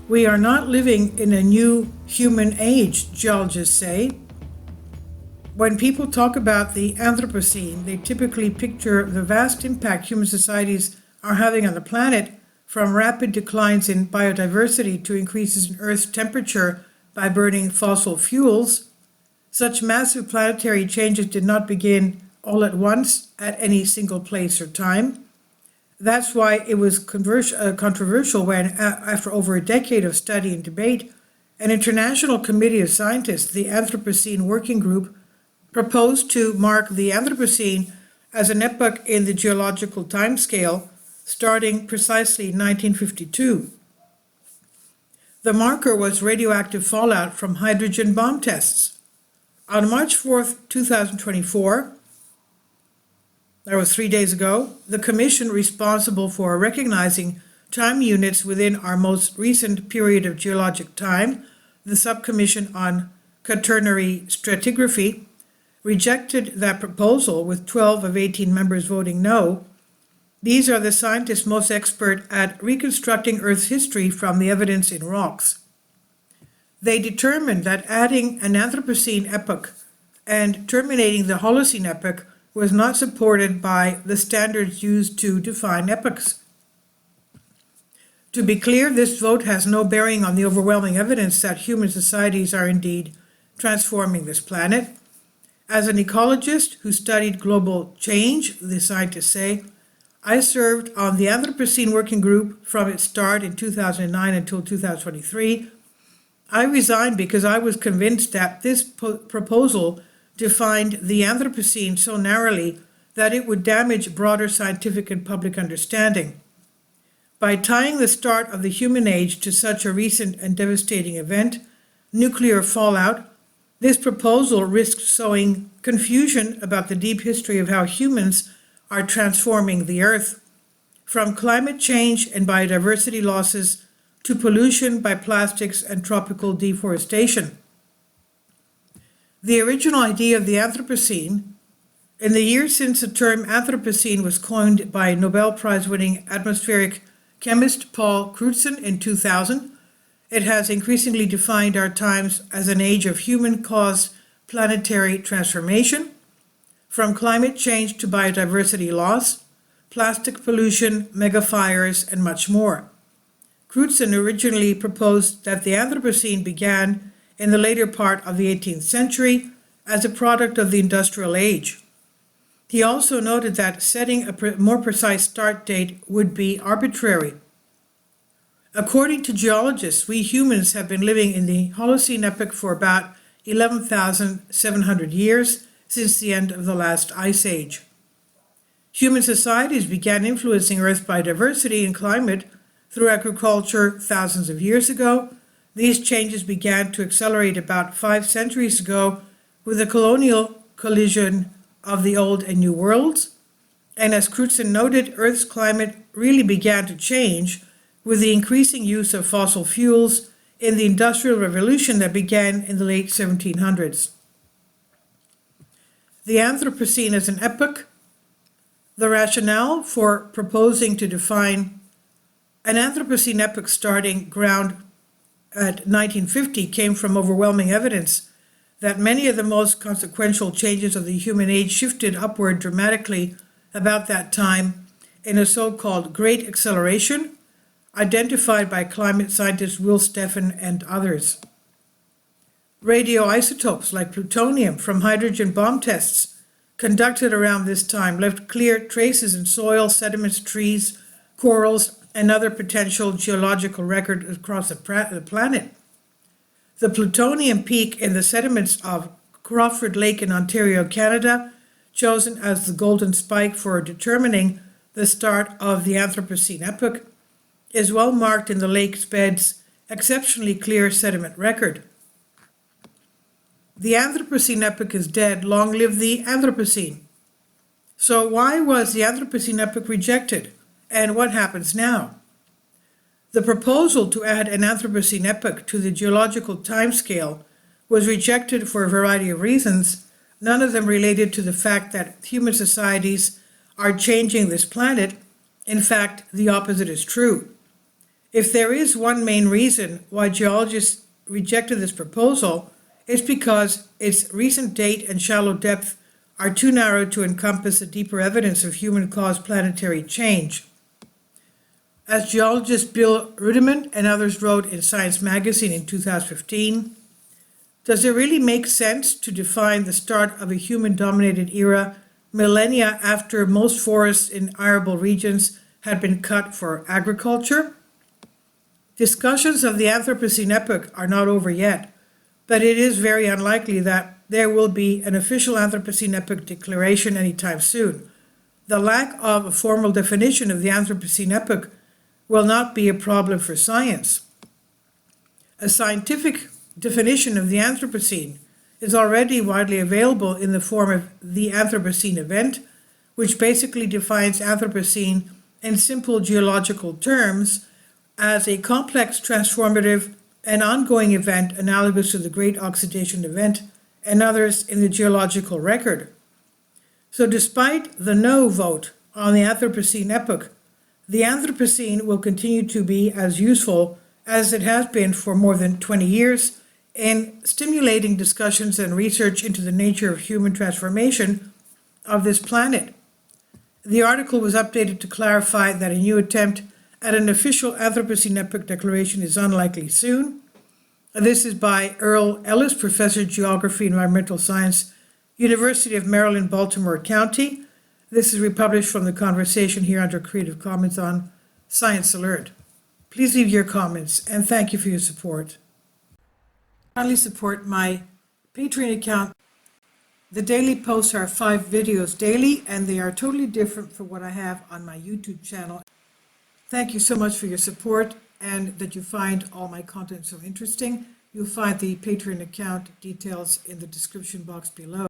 We are not living in a new human age, geologists say. When people talk about the Anthropocene, they typically picture the vast impact human societies are having on the planet, from rapid declines in biodiversity to increases in Earth's temperature by burning fossil fuels. Such massive planetary changes did not begin all at once at any single place or time. That's why it was controversial when, after over a decade of study and debate, an international committee of scientists, the Anthropocene Working Group, proposed to mark the Anthropocene as an epoch in the geological timescale, starting precisely in 1952. The marker was radioactive fallout from hydrogen bomb tests. On March 4th, 2024, that was 3 days ago, the commission responsible for recognizing time units within our most recent period of geologic time, the Subcommission on Quaternary Stratigraphy, rejected that proposal with 12 of 18 members voting no. These are the scientists most expert at reconstructing Earth's history from the evidence in rocks. They determined that adding an Anthropocene epoch and terminating the Holocene epoch was not supported by the standards used to define epochs. To be clear, this vote has no bearing on the overwhelming evidence that human societies are indeed transforming this planet. As an ecologist who studied global change, the scientists say, I served on the Anthropocene Working Group from its start in 2009 until 2023. I resigned because I was convinced that this proposal defined the Anthropocene so narrowly that it would damage broader scientific and public understanding. By tying the start of the human age to such a recent and devastating event, nuclear fallout, this proposal risks sowing confusion about the deep history of how humans are transforming the Earth, from climate change and biodiversity losses to pollution by plastics and tropical deforestation. The original idea of the Anthropocene, in the years since the term Anthropocene was coined by Nobel Prize-winning atmospheric chemist Paul Crutzen in 2000, it has increasingly defined our times as an age of human-caused planetary transformation, from climate change to biodiversity loss, plastic pollution, megafires, and much more. Crutzen originally proposed that the Anthropocene began in the later part of the 18th century as a product of the Industrial Age. He also noted that setting a more precise start date would be arbitrary. According to geologists, we humans have been living in the Holocene epoch for about 11,700 years since the end of the last ice age. Human societies began influencing Earth's biodiversity and climate through agriculture thousands of years ago. These changes began to accelerate about 5 centuries ago with the colonial collision of the Old and New Worlds. And as Crutzen noted, Earth's climate really began to change with the increasing use of fossil fuels in the Industrial Revolution that began in the late 1700s. The Anthropocene as an epoch. The rationale for proposing to define an Anthropocene epoch starting ground at 1950 came from overwhelming evidence that many of the most consequential changes of the human age shifted upward dramatically about that time in a so-called Great Acceleration, identified by climate scientist Will Steffen and others. Radioisotopes like plutonium from hydrogen bomb tests conducted around this time left clear traces in soil, sediments, trees, corals, and other potential geological records across the planet. The plutonium peak in the sediments of Crawford Lake in Ontario, Canada, chosen as the golden spike for determining the start of the Anthropocene epoch, is well marked in the lake's bed's exceptionally clear sediment record. The Anthropocene epoch is dead. Long live the Anthropocene. So why was the Anthropocene epoch rejected? And what happens now? The proposal to add an Anthropocene epoch to the geological timescale was rejected for a variety of reasons, none of them related to the fact that human societies are changing this planet. In fact, the opposite is true. If there is one main reason why geologists rejected this proposal, it's because its recent date and shallow depth are too narrow to encompass the deeper evidence of human-caused planetary change. As geologist Bill Rudiman and others wrote in Science magazine in 2015, does it really make sense to define the start of a human-dominated era millennia after most forests in arable regions had been cut for agriculture? Discussions of the Anthropocene epoch are not over yet, but it is very unlikely that there will be an official Anthropocene epoch declaration anytime soon. The lack of a formal definition of the Anthropocene epoch will not be a problem for science. A scientific definition of the Anthropocene is already widely available in the form of the Anthropocene event, which basically defines Anthropocene in simple geological terms as a complex, transformative, and ongoing event analogous to the Great Oxidation Event and others in the geological record. So despite the no vote on the Anthropocene epoch, the Anthropocene will continue to be as useful as it has been for more than 20 years in stimulating discussions and research into the nature of human transformation of this planet. The article was updated to clarify that a new attempt at an official Anthropocene epoch declaration is unlikely soon. This is by Earl Ellis, Professor of Geography and Environmental Science, University of Maryland, Baltimore County. This is republished from the conversation here under Creative Commons on Science Alert. Please leave your comments, and thank you for your support. Kindly support my Patreon account. The daily posts are 5 videos daily, and they are totally different from what I have on my YouTube channel. Thank you so much for your support and that you find all my content so interesting. You'll find the Patreon account details in the description box below.